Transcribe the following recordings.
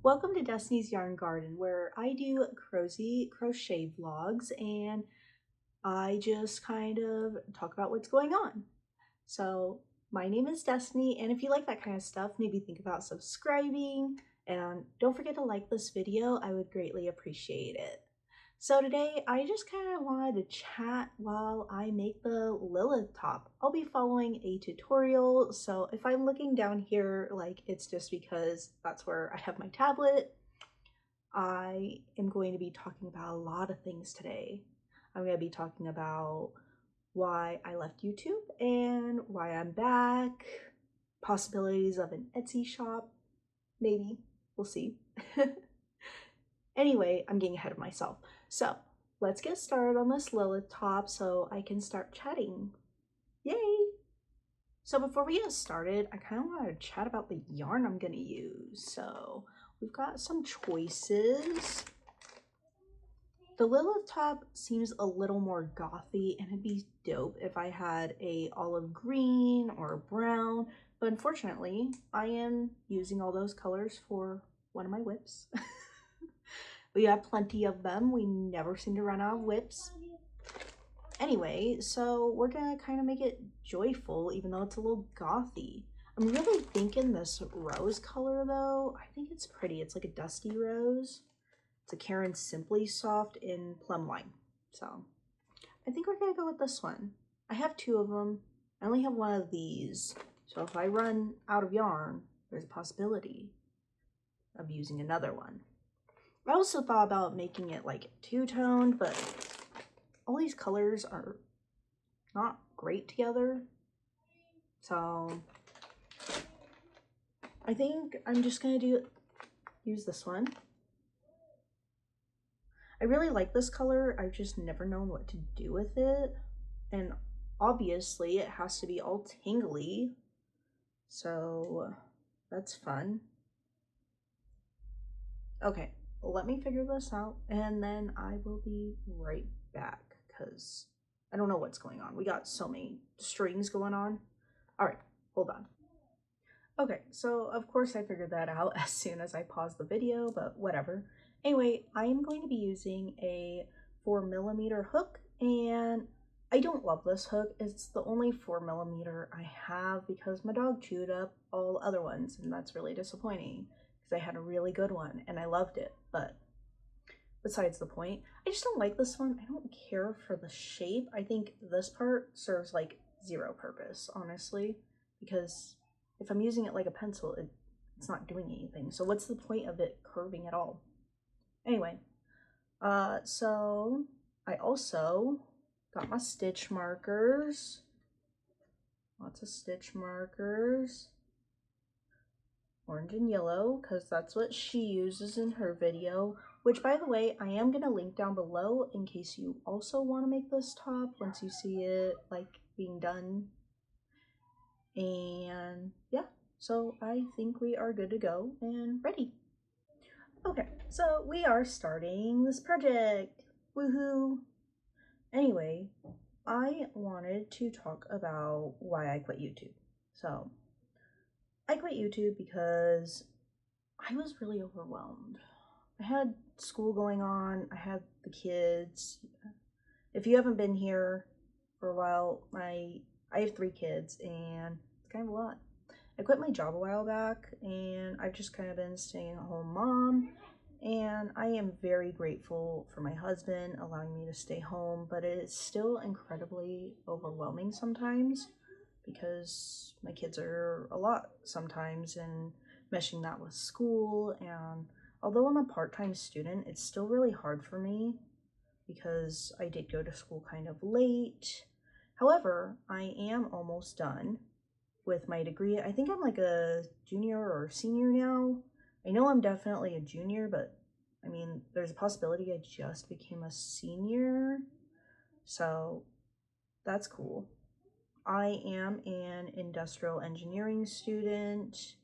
Welcome to Destiny's Yarn Garden, where I do crochet vlogs and I just kind of talk about what's going on. So my name is Destiny, and if you like that kind of stuff, maybe think about subscribing and don't forget to like this video. I would greatly appreciate it. So today I just kind of wanted to chat while I make the Lillith top. I'll be following a tutorial, so if I'm looking down here, like, it's just because that's where I have my tablet. I am going to be talking about a lot of things today. I'm going to be talking about why I left YouTube and why I'm back, possibilities of an Etsy shop, maybe, we'll see. Anyway, I'm getting ahead of myself. So let's get started on this Lillith top so I can start chatting. Yay! So before we get started, I kind of want to chat about the yarn I'm going to use. So we've got some choices. The Lillith top seems a little more gothy, and it'd be dope if I had a olive green or a brown, but unfortunately I am using all those colors for one of my whips. We have plenty of them. We never seem to run out of whips. Anyway, so we're gonna kind of make it joyful, even though it's a little gothy. I'm really thinking this rose color though. I think it's pretty. It's like a dusty rose. It's a Caron Simply Soft in Plum Wine. So I think we're gonna go with this one. I have two of them. I only have one of these. So if I run out of yarn, there's a possibility of using another one. I also thought about making it like two-toned, but all these colors are not great together. So I think I'm just gonna use this one. I really like this color. I've just never known what to do with it. And obviously it has to be all tingly. So that's fun. Okay. Let me figure this out and then I will be right back because I don't know what's going on. We got so many strings going on. All right, hold on. Okay, so of course I figured that out as soon as I paused the video, but whatever. Anyway, I am going to be using a 4mm hook, and I don't love this hook. It's the only 4mm I have because my dog chewed up all other ones, and that's really disappointing. I had a really good one and I loved it, but besides the point, I just don't like this one. I don't care for the shape. I think this part serves like zero purpose, honestly, because if I'm using it like a pencil, it's not doing anything. So what's the point of it curving at all? Anyway, so I also got my stitch markers. Lots of stitch markers. Orange and yellow, because that's what she uses in her video, which, by the way, I am going to link down below in case you also want to make this top once you see it like being done. And yeah, so I think we are good to go and ready. Okay, so we are starting this project. Woohoo! Anyway, I wanted to talk about why I quit YouTube. So I quit YouTube because I was really overwhelmed. I had school going on, I had the kids. If you haven't been here for a while, I have 3 kids and it's kind of a lot. I quit my job a while back and I've just kind of been staying at home mom, and I am very grateful for my husband allowing me to stay home, but it is still incredibly overwhelming sometimes because my kids are a lot sometimes, and meshing that with school. And although I'm a part-time student, it's still really hard for me because I did go to school kind of late. However, I am almost done with my degree. I think I'm like a junior or senior now. I know I'm definitely a junior, but I mean, there's a possibility I just became a senior. So that's cool. I am an industrial engineering student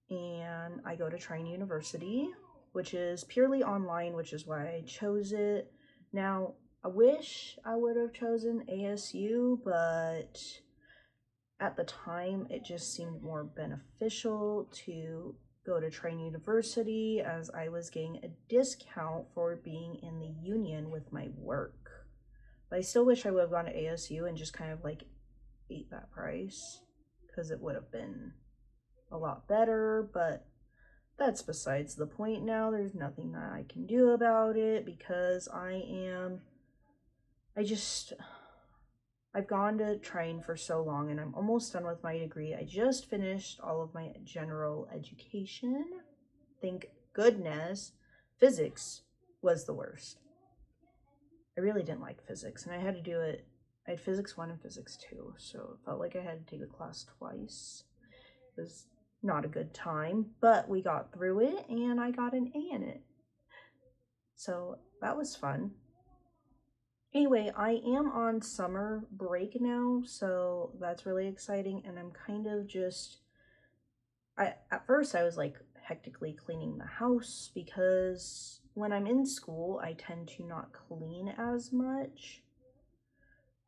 and I go to Trine University, which is purely online, which is why I chose it. Now, I wish I would have chosen ASU, but at the time it just seemed more beneficial to go to Trine University as I was getting a discount for being in the union with my work. But I still wish I would have gone to ASU and just kind of like ate that price, because it would have been a lot better, but that's besides the point now. There's nothing that I can do about it because I've gone to Trine for so long and I'm almost done with my degree. I just finished all of my general education. Thank goodness. Physics was the worst. I really didn't like physics, and I had to do it. I had physics 1 and physics 2, so it felt like I had to take the class twice. It was not a good time, but we got through it and I got an A in it. So that was fun. Anyway, I am on summer break now, so that's really exciting, and I'm kind of just, at first I was like hectically cleaning the house because when I'm in school, I tend to not clean as much.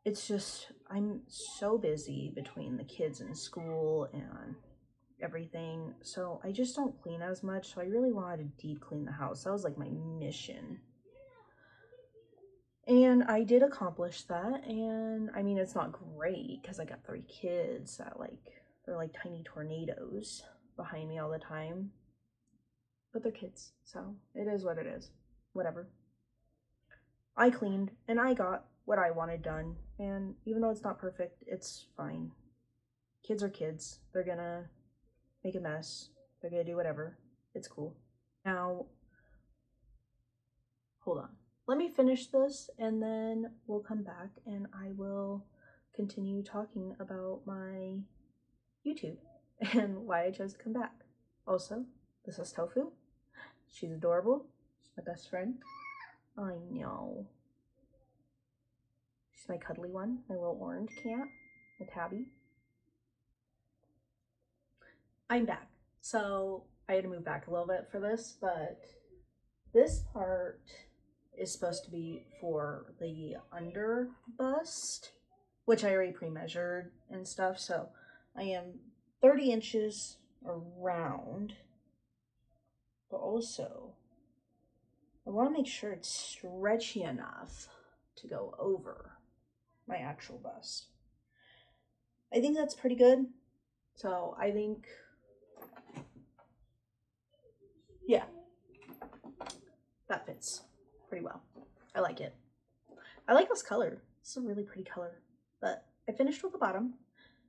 It's just, I'm so busy between the kids in school and everything, so I just don't clean as much, so I really wanted to deep clean the house. That was like my mission. And I did accomplish that, and I mean, it's not great because I got 3 kids that they're like tiny tornadoes behind me all the time, but they're kids, so it is what it is. Whatever. I cleaned and I got what I wanted done, and even though it's not perfect, it's fine. Kids are kids. They're gonna make a mess. They're gonna do whatever. It's cool. Now, hold on. Let me finish this and then we'll come back and I will continue talking about my YouTube and why I chose to come back. Also, this is Tofu. She's adorable. She's my best friend. I know. She's my cuddly one, my little orange cat, my tabby. I'm back. So I had to move back a little bit for this, but this part is supposed to be for the under bust, which I already pre-measured and stuff, so I am 30 inches around, but also I want to make sure it's stretchy enough to go over my actual bust. I think that's pretty good, so I think, yeah, that fits pretty well. I like it. I like this color. It's a really pretty color. But I finished with the bottom,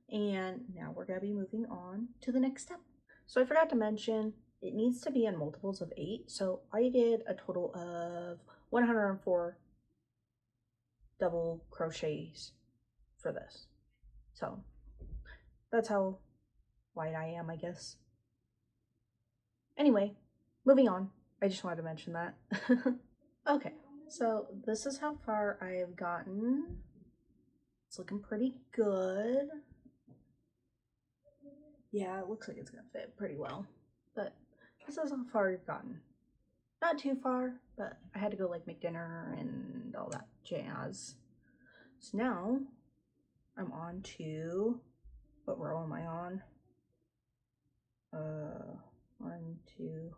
and now we're gonna be moving on to the next step. So I forgot to mention, it needs to be in multiples of 8. So I did a total of 104 double crochets for this. So that's how wide I am, I guess. Anyway, moving on. I just wanted to mention that. Okay, so this is how far I have gotten. It's looking pretty good. Yeah, it looks like it's gonna fit pretty well, but this is how far I've gotten. Not too far, but I had to go like make dinner and all that jazz. So now I'm on to, what row am I on? 1, 2,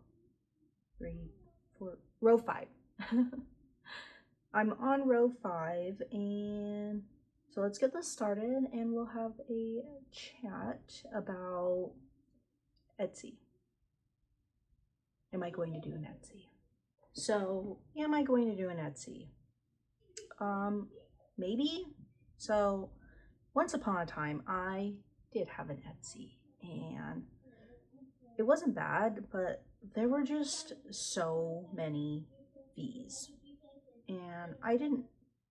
3, 4, row 5. I'm on row 5, and so let's get this started and we'll have a chat about Etsy. Am I going to do an Etsy? So, am I going to do an Etsy? Maybe. So, once upon a time, I did have an Etsy, and it wasn't bad, but there were just so many fees, and I didn't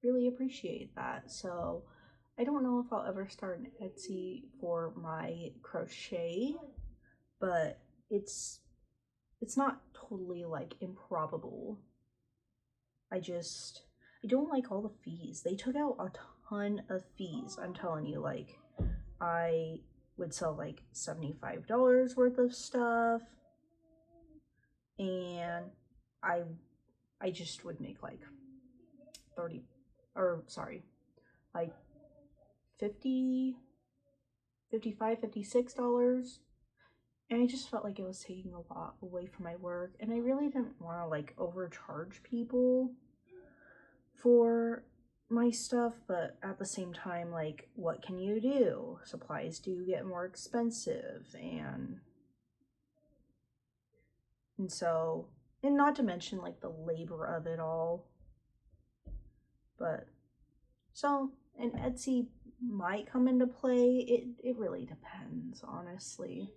really appreciate that. So, I don't know if I'll ever start an Etsy for my crochet, but it's not totally like improbable. I don't like all the fees. They took out a ton of fees. I'm telling you, like, I would sell like $75 worth of stuff, and I just would make like 30, or sorry, like 50, $55, $56, And I just felt like it was taking a lot away from my work, and I really didn't want to like overcharge people for my stuff, but at the same time, like, what can you do? Supplies do get more expensive, and so, and not to mention like the labor of it all. But so, and Etsy might come into play. It really depends, honestly.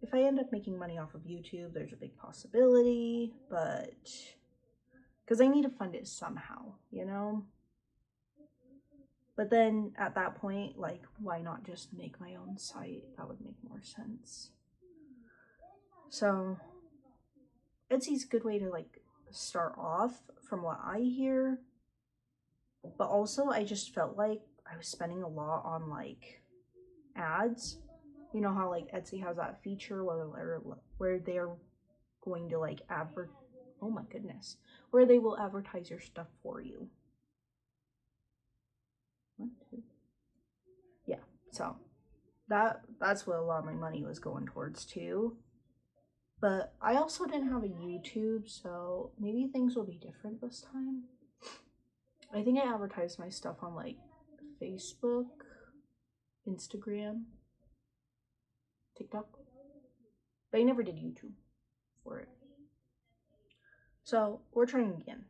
If I end up making money off of YouTube, there's a big possibility, but because I need to fund it somehow, you know? But then at that point, like, why not just make my own site? That would make more sense. So Etsy's a good way to like start off from what I hear. But also I just felt like I was spending a lot on like ads. You know how like Etsy has that feature where they're going to like oh my goodness, where they will advertise your stuff for you. Yeah, so that's what a lot of my money was going towards too. But I also didn't have a YouTube, so maybe things will be different this time. I think I advertised my stuff on like Facebook, Instagram, TikTok, but I never did YouTube for it. So we're trying again.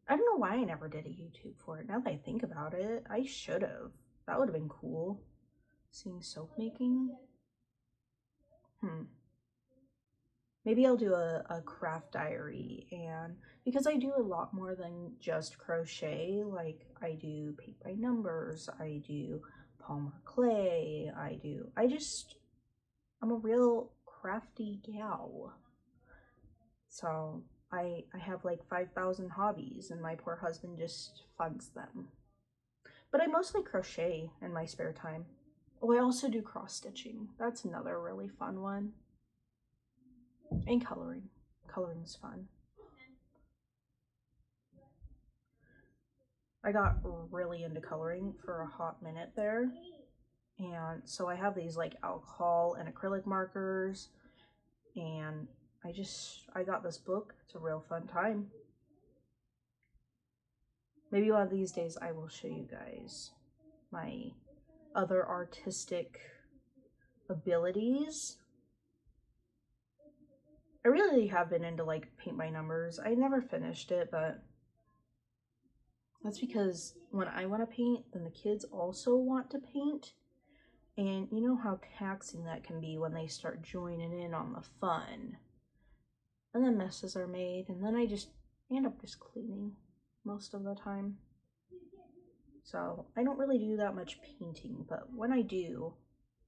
I don't know why I never did a YouTube for it. Now that I think about it, I should have. That would have been cool. Seeing soap making. Maybe I'll do a craft diary, and because I do a lot more than just crochet, like I do paint by numbers, I do polymer clay, I'm a real crafty gal. So I have like 5,000 hobbies, and my poor husband just funds them. But I mostly crochet in my spare time. Oh, I also do cross stitching. That's another really fun one. And coloring. Coloring's fun. I got really into coloring for a hot minute there. And so I have these like alcohol and acrylic markers, and I got this book. It's a real fun time. Maybe one of these days I will show you guys my other artistic abilities. I really have been into like paint by numbers. I never finished it, but that's because when I want to paint, then the kids also want to paint. And you know how taxing that can be when they start joining in on the fun. And then messes are made, and then I end up just cleaning most of the time. So I don't really do that much painting, but when I do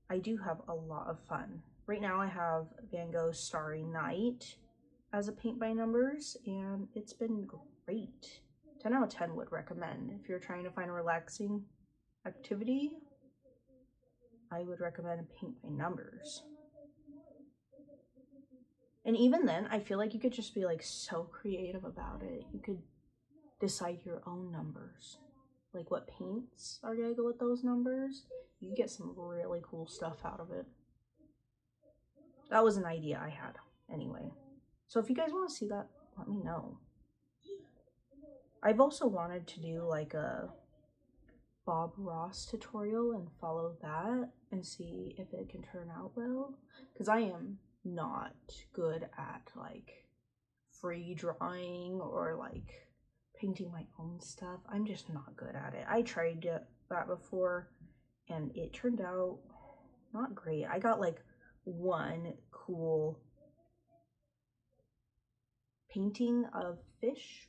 have a lot of fun. Right now I have Van Gogh's Starry Night as a paint by numbers, and it's been great. 10 out of 10 would recommend. If you're trying to find a relaxing activity, I would recommend paint by numbers. And even then, I feel like you could just be like so creative about it. You could decide your own numbers. Like what paints are gonna go with those numbers. You get some really cool stuff out of it. That was an idea I had anyway. So if you guys want to see that, let me know. I've also wanted to do like a Bob Ross tutorial and follow that and see if it can turn out well, because I am not good at like free drawing or like painting my own stuff. I'm just not good at it. I tried that before and it turned out not great. I got like one cool painting of fish.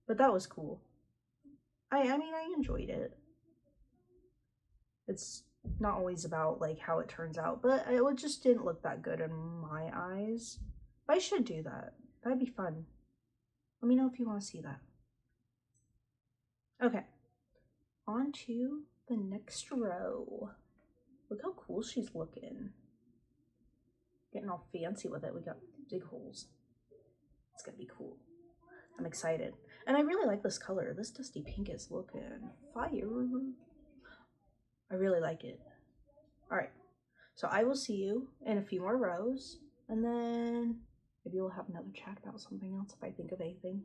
But that was cool. I mean, I enjoyed it. It's not always about like how it turns out, but it just didn't look that good in my eyes. But I should do that. That'd be fun. Let me know if you want to see that. Okay, on to the next row. Look how cool she's looking. Getting all fancy with it. We got big holes. It's gonna be cool. I'm excited. And I really like this color. This dusty pink is looking fire. I really like it. All right. So I will see you in a few more rows, and then maybe we'll have another chat about something else if I think of anything.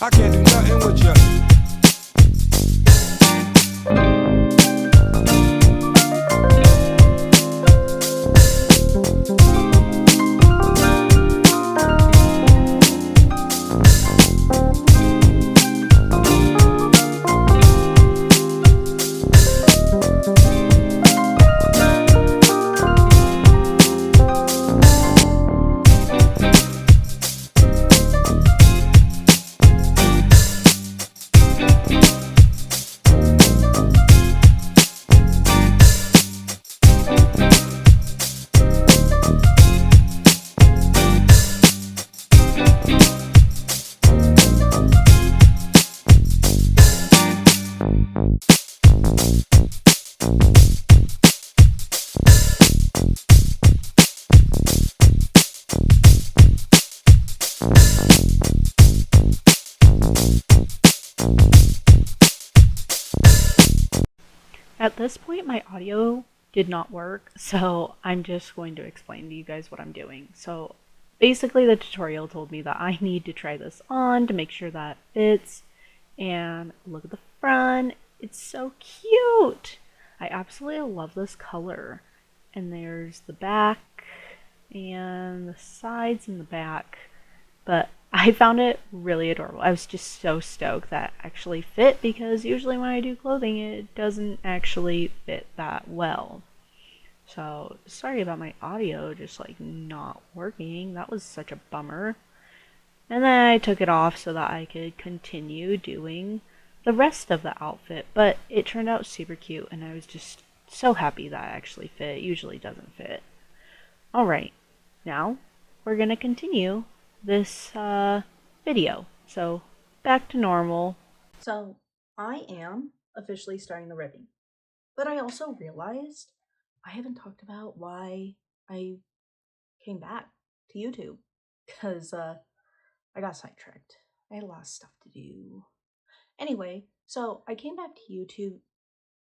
I can't do nothing with you. At this point, my audio did not work, so I'm just going to explain to you guys what I'm doing. So basically, the tutorial told me that I need to try this on to make sure that it fits. And look at the front. It's so cute. I absolutely love this color. And there's the back and the sides and the back. But I found it really adorable. I was just so stoked that it actually fit, because usually when I do clothing it doesn't actually fit that well. So sorry about my audio just like not working. That was such a bummer. And then I took it off so that I could continue doing the rest of the outfit, but it turned out super cute and I was just so happy that it actually fit. It usually doesn't fit. Alright, now we're gonna continue this video. So back to normal. So I am officially starting the ribbing, but I also realized I haven't talked about why I came back to YouTube, because I got sidetracked. I had a lot of stuff to do. Anyway, so I came back to YouTube.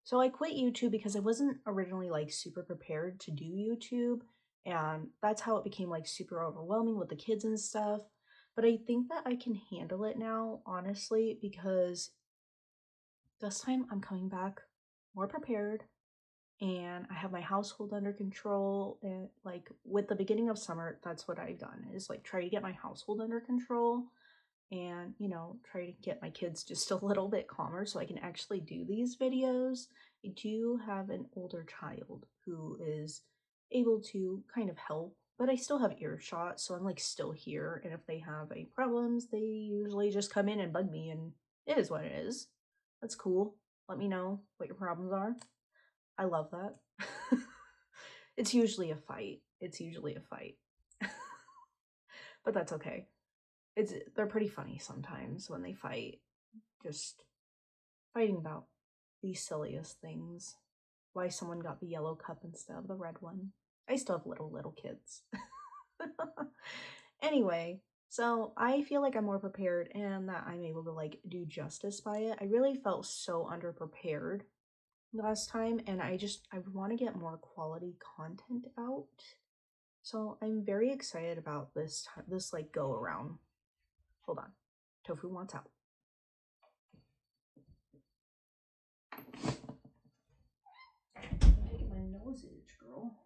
So I quit YouTube because I wasn't originally like super prepared to do YouTube, and that's how it became like super overwhelming with the kids and stuff. But I think that I can handle it now, honestly, because this time I'm coming back more prepared, and I have my household under control. And like with the beginning of summer, that's what I've done, is like try to get my household under control, and try to get my kids just a little bit calmer so I can actually do these videos. I do have an older child who is able to kind of help, but I still have earshot, so I'm like still here, and if they have any problems they usually just come in and bug me, and it is what it is. That's cool. Let me know what your problems are. I love that. It's usually a fight. But that's okay. They're pretty funny sometimes when they fight. Just fighting about the silliest things. Why someone got the yellow cup instead of the red one. I still have little kids. Anyway, so I feel like I'm more prepared and that I'm able to like do justice by it. I really felt so underprepared last time, and I want to get more quality content out. So I'm very excited about this like go around. Hold on. Tofu wants out. Make my nose itch, girl.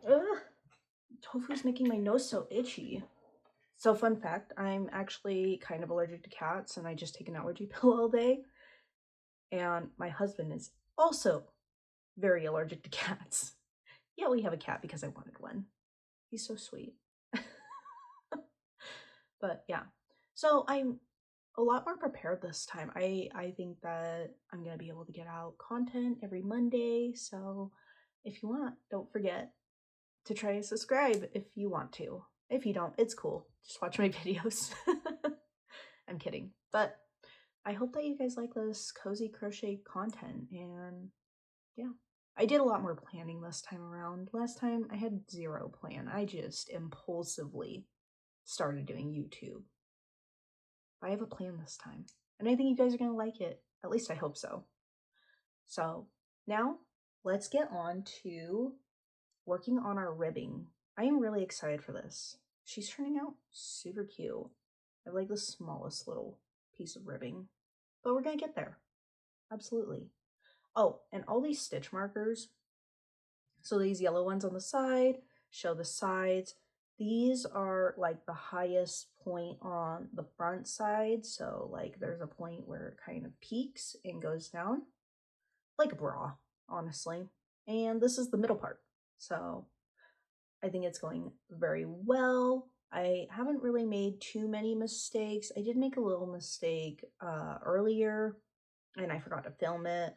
Ugh. Tofu's making my nose so itchy. So fun fact, I'm actually kind of allergic to cats and I just take an allergy pill all day. And my husband is also very allergic to cats. Yeah, we have a cat because I wanted one. He's so sweet. But yeah, so I'm a lot more prepared this time. I think that I'm gonna be able to get out content every Monday. So if you want, don't forget to try and subscribe if you want to. If you don't, it's cool. Just watch my videos. I'm kidding. But I hope that you guys like this cozy crochet content, and yeah. I did a lot more planning this time around. Last time I had zero plan. I just impulsively started doing YouTube. But I have a plan this time. And I think you guys are going to like it. At least I hope so. So now let's get on to working on our ribbing. I am really excited for this. She's turning out super cute. I like the smallest little piece of ribbing. But we're going to get there. Absolutely. Oh, and all these stitch markers, so these yellow ones on the side show the sides. These are like the highest point on the front side, so like there's a point where it kind of peaks and goes down, like a bra, honestly. And this is the middle part, so I think it's going very well. I haven't really made too many mistakes. I did make a little mistake earlier, and I forgot to film it.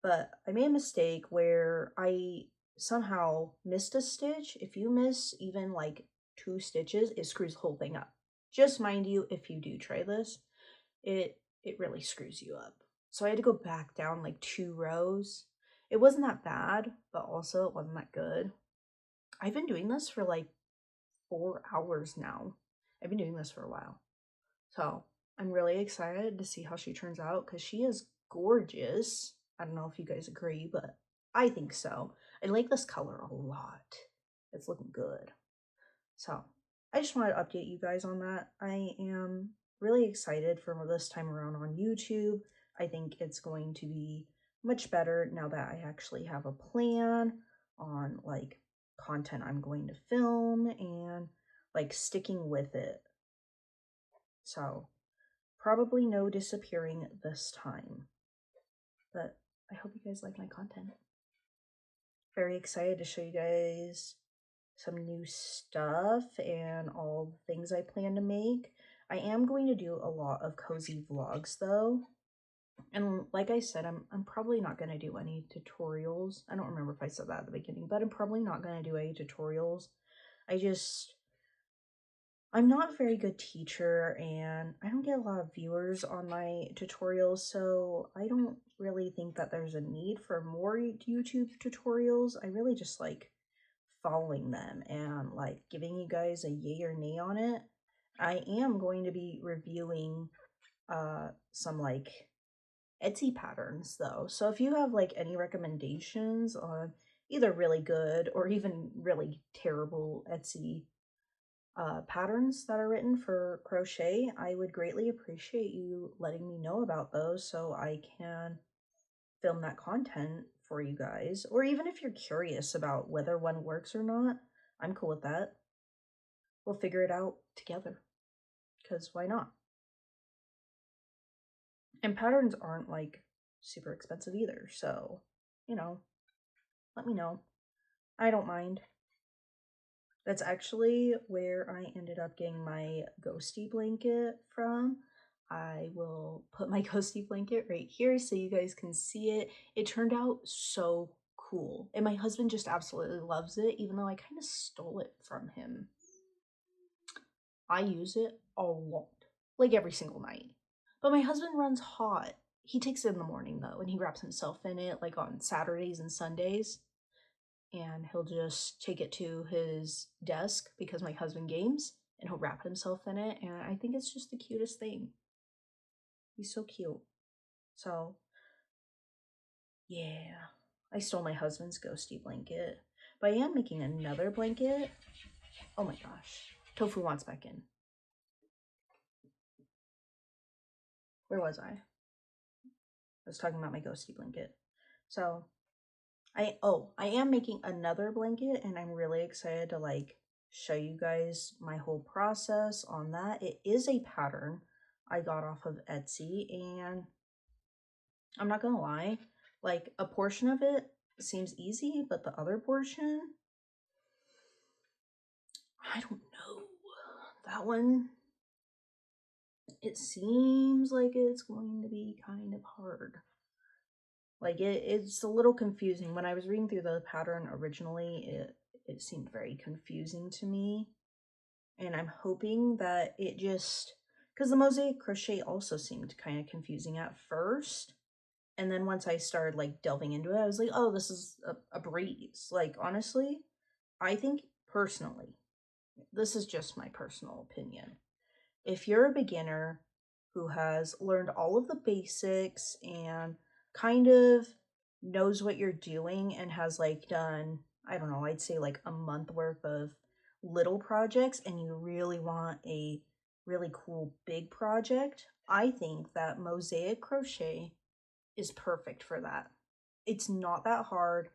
But I made a mistake where I somehow missed a stitch. If you miss even like 2 stitches, it screws the whole thing up. Just mind you, if you do try this, it really screws you up. So I had to go back down like 2 rows. It wasn't that bad, but also it wasn't that good. I've been doing this for like 4 hours now. I've been doing this for a while. So I'm really excited to see how she turns out because she is gorgeous. I don't know if you guys agree, but I think so. I like this color a lot. It's looking good. So I just wanted to update you guys on that. I am really excited for this time around on YouTube. I think it's going to be much better now that I actually have a plan on like content I'm going to film and like sticking with it. So probably no disappearing this time. But I hope you guys like my content. Very excited to show you guys some new stuff and all the things I plan to make. I am going to do a lot of cozy vlogs though. And like I said, I'm probably not going to do any tutorials. I don't remember if I said that at the beginning, but I'm probably not going to do any tutorials. I'm not a very good teacher and I don't get a lot of viewers on my tutorials, so I don't really think that there's a need for more YouTube tutorials. I really just like following them and like giving you guys a yay or nay on it. I am going to be reviewing some like Etsy patterns though. So if you have like any recommendations on either really good or even really terrible Etsy patterns that are written for crochet, I would greatly appreciate you letting me know about those so I can film that content for you guys. Or even if you're curious about whether one works or not, I'm cool with that. We'll figure it out together, because why not? And patterns aren't like super expensive either, so you know, let me know. I don't mind. That's actually where I ended up getting my ghosty blanket from. I will put my ghosty blanket right here so you guys can see it. It turned out so cool. And my husband just absolutely loves it, even though I kind of stole it from him. I use it a lot, like every single night. But my husband runs hot. He takes it in the morning though, and he wraps himself in it like on Saturdays and Sundays. And he'll just take it to his desk because my husband games and he'll wrap himself in it, and I think it's just the cutest thing. He's so cute. So Yeah, I stole my husband's ghosty blanket, but I am making another blanket. Oh my gosh, Tofu wants back in. Where was I? I was talking about my ghosty blanket. So I am making another blanket, and I'm really excited to like show you guys my whole process on that. It is a pattern I got off of Etsy, and I'm not gonna lie, like a portion of it seems easy, but the other portion, I don't know. That one, it seems like it's going to be kind of hard. Like it's a little confusing. When I was reading through the pattern originally, it seemed very confusing to me. And I'm hoping that it just, because the mosaic crochet also seemed kind of confusing at first. And then once I started like delving into it, I was like, oh, this is a breeze. Like, honestly, I think personally, this is just my personal opinion. If you're a beginner who has learned all of the basics and kind of knows what you're doing and has like done, I don't know, I'd say like a month worth of little projects, and you really want a really cool big project, I think that mosaic crochet is perfect for that. It's not that hard.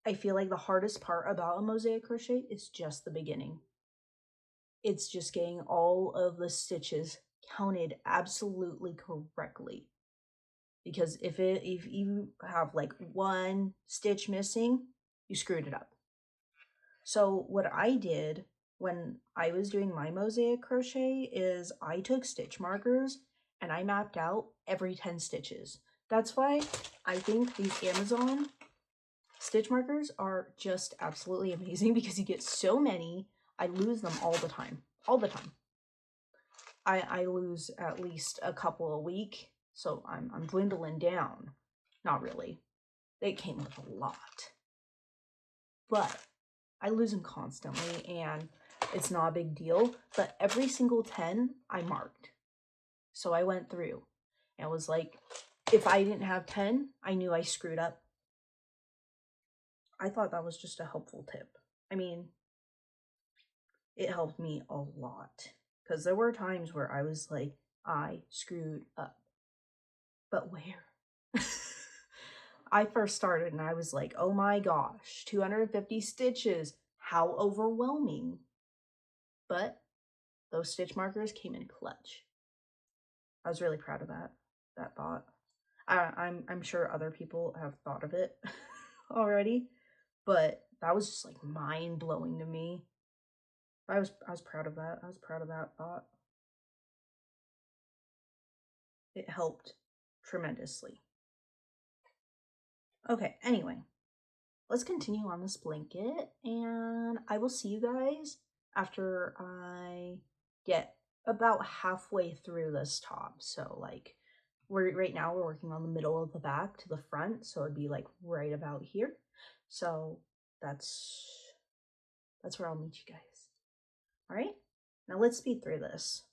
I feel like the hardest part about a mosaic crochet is just the beginning. It's just getting all of the stitches counted absolutely correctly. Because if you have like one stitch missing, you screwed it up. So what I did when I was doing my mosaic crochet is I took stitch markers and I mapped out every 10 stitches. That's why I think these Amazon stitch markers are just absolutely amazing, because you get so many. I lose them all the time. I lose at least a couple a week, so I'm dwindling down. Not really. They came with a lot. But I lose them constantly, and it's not a big deal. But every single 10 I marked. So I went through and was like, if I didn't have 10, I knew I screwed up. I thought that was just a helpful tip. I mean, it helped me a lot, because there were times where I was like, I screwed up. But where? I first started and I was like, oh my gosh, 250 stitches. How overwhelming. But those stitch markers came in clutch. I was really proud of that thought. I'm sure other people have thought of it already, but that was just like mind blowing to me. I was proud of that. I was proud of that thought. It helped tremendously. Okay, anyway, let's continue on this blanket, and I will see you guys after I get about halfway through this top. So like right now we're working on the middle of the back to the front, so it'd be like right about here. So that's where I'll meet you guys. All right, now let's speed through this.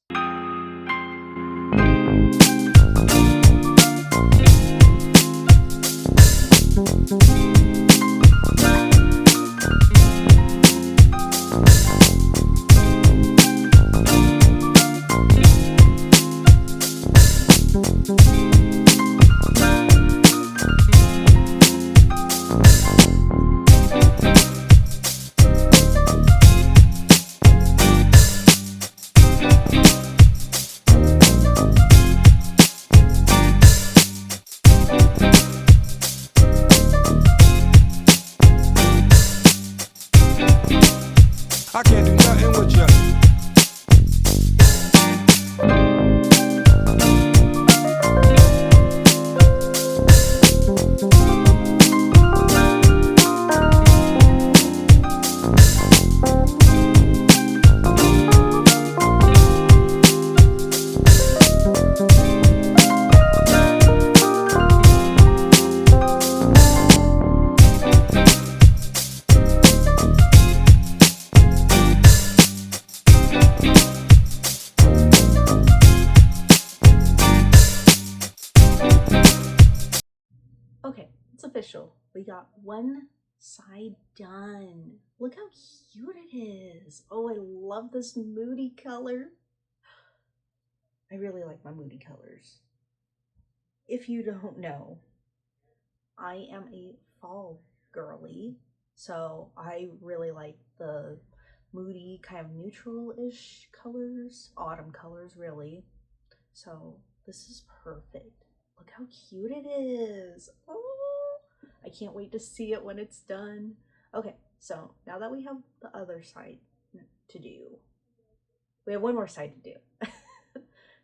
we got one side done. Look how cute it is. Oh, I love this moody color. I really like my moody colors. If you don't know, I am a fall girly, so I really like the moody, kind of neutral-ish colors, autumn colors, really. So this is perfect. Look how cute it is. Oh, I can't wait to see it when it's done. Okay, so now that we have the other side to do, we have one more side to do.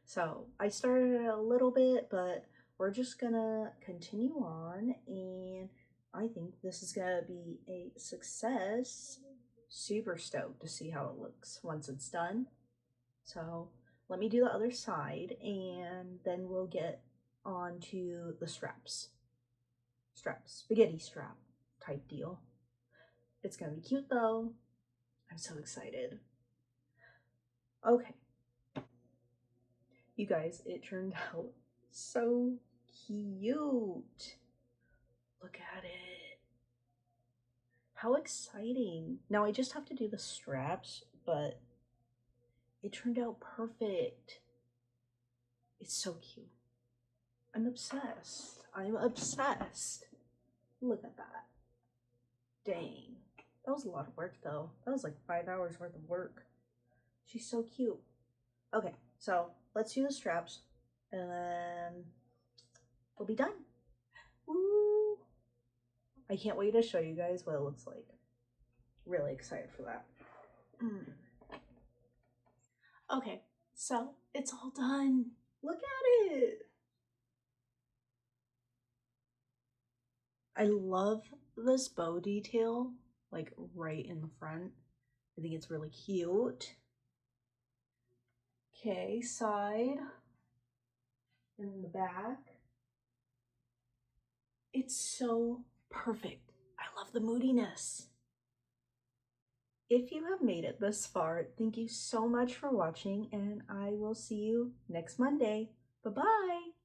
So I started a little bit, but we're just gonna continue on, and I think this is gonna be a success. Super stoked to see how it looks once it's done. So let me do the other side, and then we'll get on to the straps. Spaghetti strap type deal. It's gonna be cute though. I'm so excited. Okay. You guys, it turned out so cute. Look at it. How exciting. Now I just have to do the straps, but it turned out perfect. It's so cute. I'm obsessed. I'm obsessed. Look at that. Dang. That was a lot of work though. That was like 5 hours worth of work. She's so cute. Okay, so let's do the straps and then we'll be done. Woo! I can't wait to show you guys what it looks like. Really excited for that. Okay, so it's all done. Look at it. I love this bow detail, like right in the front. I think it's really cute. Okay, side in the back. It's so perfect. I love the moodiness. If you have made it this far, thank you so much for watching, and I will see you next Monday. Bye-bye.